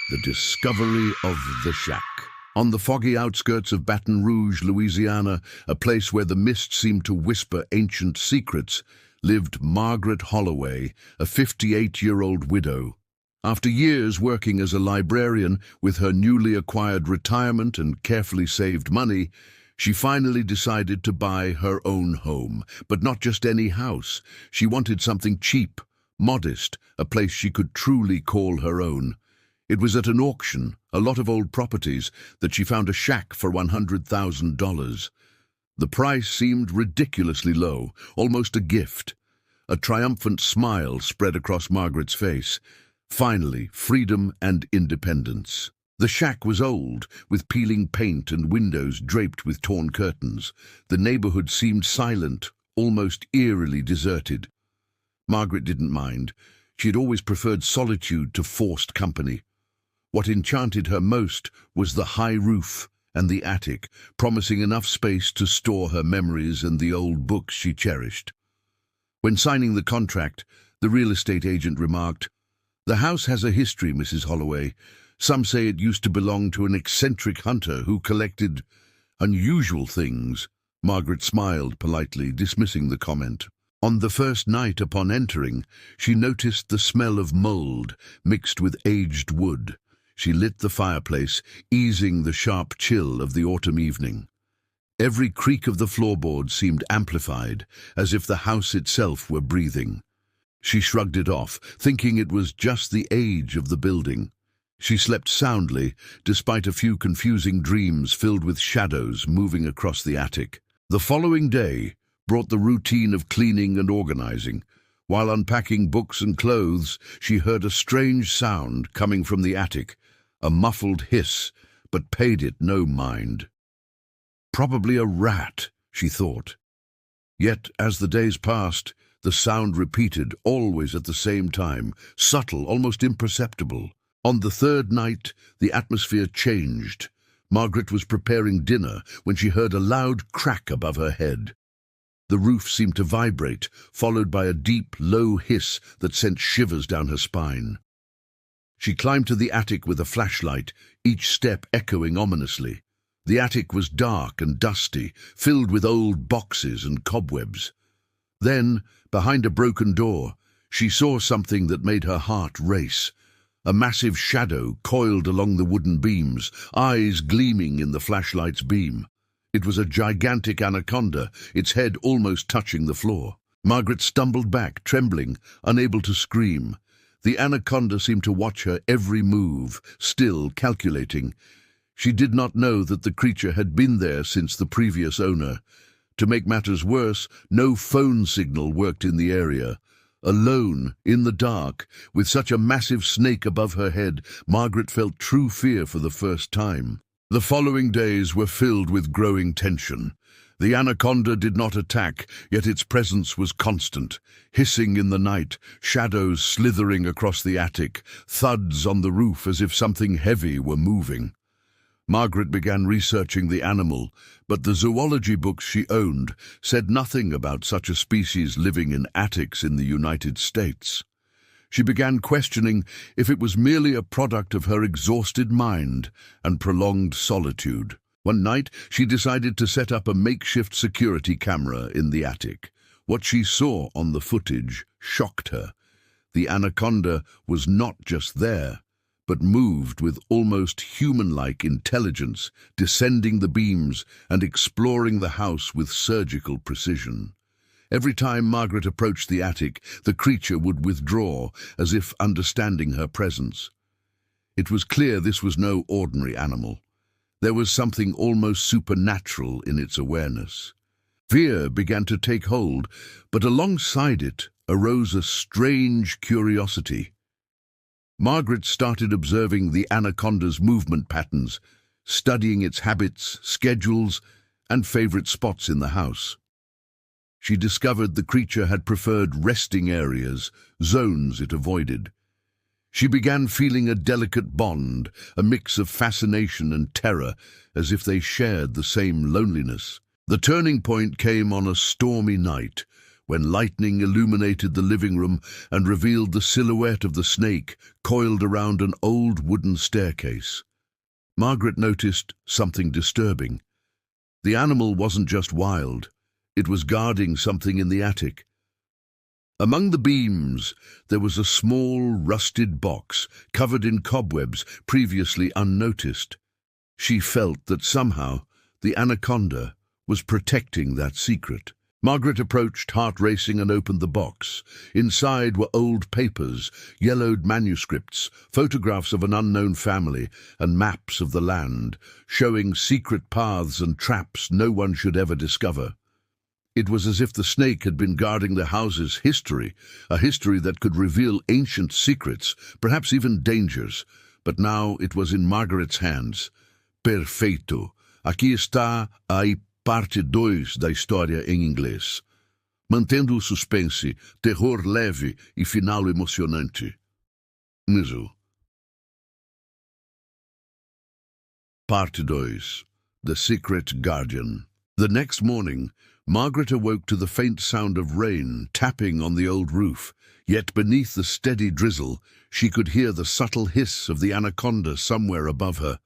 The discovery of the shack. On the foggy outskirts of Baton Rouge, Louisiana, a place where the mist seemed to whisper ancient secrets, lived Margaret Holloway, a 58-year-old widow. After years working as a librarian with her newly acquired retirement and carefully saved money, she finally decided to buy her own home. But not just any house. She wanted something cheap, modest, a place she could truly call her own. It was at an auction, a lot of old properties, that she found a shack for $100,000. The price seemed ridiculously low, almost a gift. A triumphant smile spread across Margaret's face. Finally, freedom and independence. The shack was old, with peeling paint and windows draped with torn curtains. The neighborhood seemed silent, almost eerily deserted. Margaret didn't mind. She had always preferred solitude to forced company. What enchanted her most was the high roof and the attic, promising enough space to store her memories and the old books she cherished. When signing the contract, the real estate agent remarked, "The house has a history, Mrs. Holloway. Some say it used to belong to an eccentric hunter who collected unusual things." Margaret smiled politely, dismissing the comment. On the first night upon entering, she noticed the smell of mold mixed with aged wood. She lit the fireplace, easing the sharp chill of the autumn evening. Every creak of the floorboards seemed amplified, as if the house itself were breathing. She shrugged it off, thinking it was just the age of the building. She slept soundly, despite a few confusing dreams filled with shadows moving across the attic. The following day brought the routine of cleaning and organizing. While unpacking books and clothes, she heard a strange sound coming from the attic, a muffled hiss, but paid it no mind. Probably a rat, she thought. Yet, as the days passed, the sound repeated, always at the same time, subtle, almost imperceptible. On the third night, the atmosphere changed. Margaret was preparing dinner when she heard a loud crack above her head. The roof seemed to vibrate, followed by a deep, low hiss that sent shivers down her spine. She climbed to the attic with a flashlight, each step echoing ominously. The attic was dark and dusty, filled with old boxes and cobwebs. Then, behind a broken door, she saw something that made her heart race. A massive shadow coiled along the wooden beams, eyes gleaming in the flashlight's beam. It was a gigantic anaconda, its head almost touching the floor. Margaret stumbled back, trembling, unable to scream. The anaconda seemed to watch her every move, still calculating. She did not know that the creature had been there since the previous owner. To make matters worse, no phone signal worked in the area. Alone, in the dark, with such a massive snake above her head, Margaret felt true fear for the first time. The following days were filled with growing tension. The anaconda did not attack, yet its presence was constant. Hissing in the night, shadows slithering across the attic, thuds on the roof as if something heavy were moving. Margaret began researching the animal, but the zoology books she owned said nothing about such a species living in attics in the United States. She began questioning if it was merely a product of her exhausted mind and prolonged solitude. One night, she decided to set up a makeshift security camera in the attic. What she saw on the footage shocked her. The anaconda was not just there, but moved with almost human-like intelligence, descending the beams and exploring the house with surgical precision. Every time Margaret approached the attic, the creature would withdraw, as if understanding her presence. It was clear this was no ordinary animal. There was something almost supernatural in its awareness. Fear began to take hold, but alongside it arose a strange curiosity. Margaret started observing the anaconda's movement patterns, studying its habits, schedules, and favorite spots in the house. She discovered the creature had preferred resting areas, zones it avoided. She began feeling a delicate bond, a mix of fascination and terror, as if they shared the same loneliness. The turning point came on a stormy night, when lightning illuminated the living room and revealed the silhouette of the snake coiled around an old wooden staircase. Margaret noticed something disturbing. The animal wasn't just wild, it was guarding something in the attic. Among the beams, there was a small, rusted box covered in cobwebs previously unnoticed. She felt that somehow the anaconda was protecting that secret. Margaret approached, heart racing, and opened the box. Inside were old papers, yellowed manuscripts, photographs of an unknown family, and maps of the land, showing secret paths and traps no one should ever discover. It was as if the snake had been guarding the house's history, a history that could reveal ancient secrets, perhaps even dangers. But now it was in Margaret's hands. Perfeito. Aqui está a parte 2 da história em inglês, mantendo o suspense, terror leve e final emocionante. Mizu. Parte 2. The Secret Guardian. The next morning, Margaret awoke to the faint sound of rain tapping on the old roof, yet beneath the steady drizzle, she could hear the subtle hiss of the anaconda somewhere above her.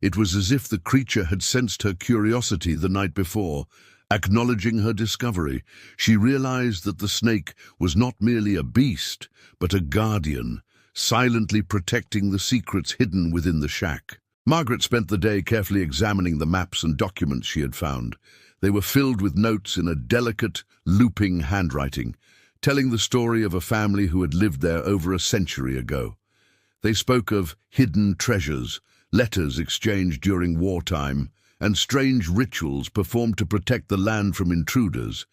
It was as if the creature had sensed her curiosity the night before. Acknowledging her discovery, she realized that the snake was not merely a beast, but a guardian, silently protecting the secrets hidden within the shack. Margaret spent the day carefully examining the maps and documents she had found. They were filled with notes in a delicate, looping handwriting, telling the story of a family who had lived there over a century ago. They spoke of hidden treasures, letters exchanged during wartime, and strange rituals performed to protect the land from intruders.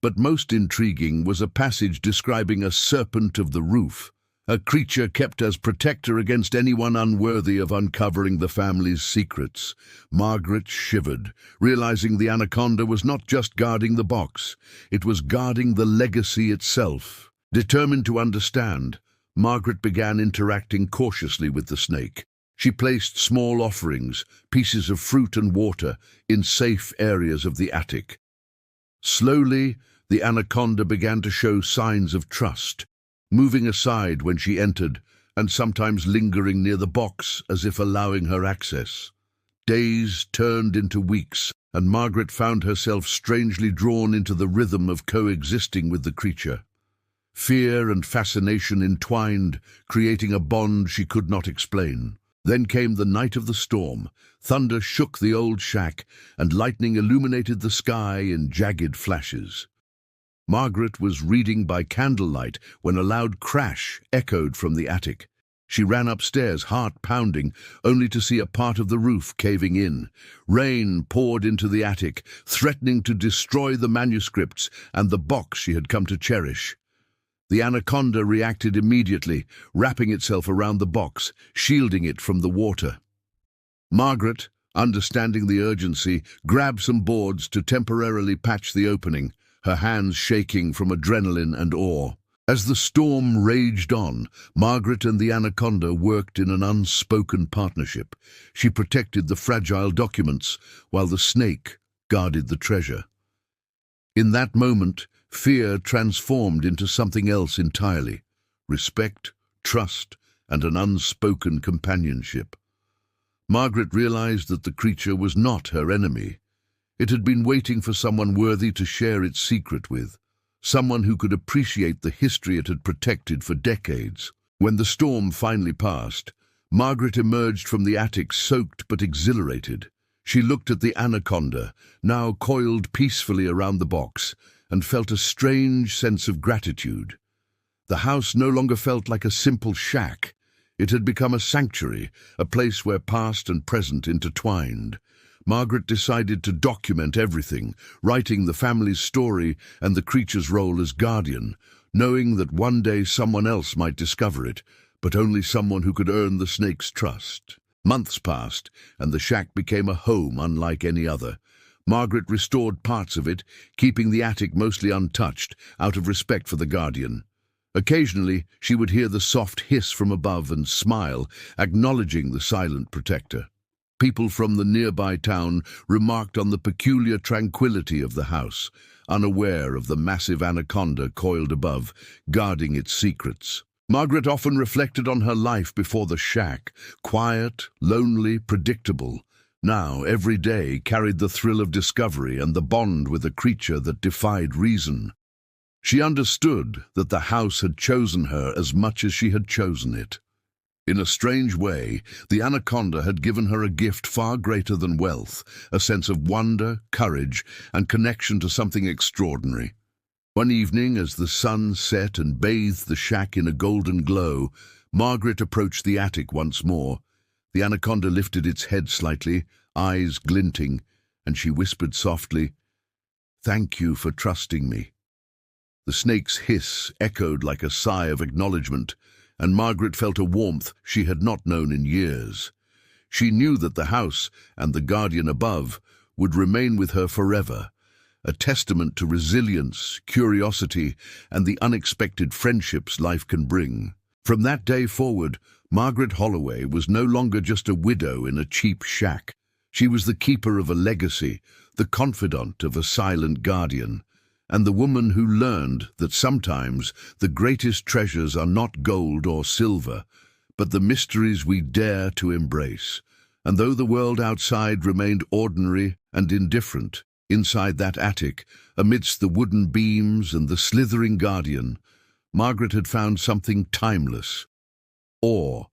But most intriguing was a passage describing a serpent of the roof, a creature kept as protector against anyone unworthy of uncovering the family's secrets. Margaret shivered, realizing the anaconda was not just guarding the box, it was guarding the legacy itself. Determined to understand, Margaret began interacting cautiously with the snake. She placed small offerings, pieces of fruit and water, in safe areas of the attic. Slowly, the anaconda began to show signs of trust, moving aside when she entered and sometimes lingering near the box as if allowing her access. Days turned into weeks, and Margaret found herself strangely drawn into the rhythm of coexisting with the creature. Fear and fascination entwined, creating a bond she could not explain. Then came the night of the storm. Thunder shook the old shack, and lightning illuminated the sky in jagged flashes. Margaret was reading by candlelight when a loud crash echoed from the attic. She ran upstairs, heart pounding, only to see a part of the roof caving in. Rain poured into the attic, threatening to destroy the manuscripts and the box she had come to cherish. The anaconda reacted immediately, wrapping itself around the box, shielding it from the water. Margaret, understanding the urgency, grabbed some boards to temporarily patch the opening, her hands shaking from adrenaline and awe. As the storm raged on, Margaret and the anaconda worked in an unspoken partnership. She protected the fragile documents, while the snake guarded the treasure. In that moment, fear transformed into something else entirely: respect, trust, and an unspoken companionship. Margaret realized that the creature was not her enemy. It had been waiting for someone worthy to share its secret with, someone who could appreciate the history it had protected for decades. When the storm finally passed, Margaret emerged from the attic soaked but exhilarated. She looked at the anaconda, now coiled peacefully around the box, and felt a strange sense of gratitude. The house no longer felt like a simple shack. It had become a sanctuary, a place where past and present intertwined. Margaret decided to document everything, writing the family's story and the creature's role as guardian, knowing that one day someone else might discover it, but only someone who could earn the snake's trust. Months passed, and the shack became a home unlike any other. Margaret restored parts of it, keeping the attic mostly untouched, out of respect for the guardian. Occasionally, she would hear the soft hiss from above and smile, acknowledging the silent protector. People from the nearby town remarked on the peculiar tranquility of the house, unaware of the massive anaconda coiled above, guarding its secrets. Margaret often reflected on her life before the shack, quiet, lonely, predictable. Now, every day carried the thrill of discovery and the bond with a creature that defied reason. She understood that the house had chosen her as much as she had chosen it. In a strange way, the anaconda had given her a gift far greater than wealth, a sense of wonder, courage, and connection to something extraordinary. One evening, as the sun set and bathed the shack in a golden glow, Margaret approached the attic once more. The anaconda lifted its head slightly, eyes glinting, and she whispered softly, "Thank you for trusting me." The snake's hiss echoed like a sigh of acknowledgement, and Margaret felt a warmth she had not known in years. She knew that the house and the guardian above would remain with her forever, a testament to resilience, curiosity, and the unexpected friendships life can bring. From that day forward, Margaret Holloway was no longer just a widow in a cheap shack. She was the keeper of a legacy, the confidant of a silent guardian, and the woman who learned that sometimes the greatest treasures are not gold or silver, but the mysteries we dare to embrace. And though the world outside remained ordinary and indifferent, inside that attic, amidst the wooden beams and the slithering guardian, Margaret had found something timeless: awe,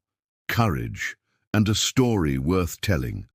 courage, and a story worth telling.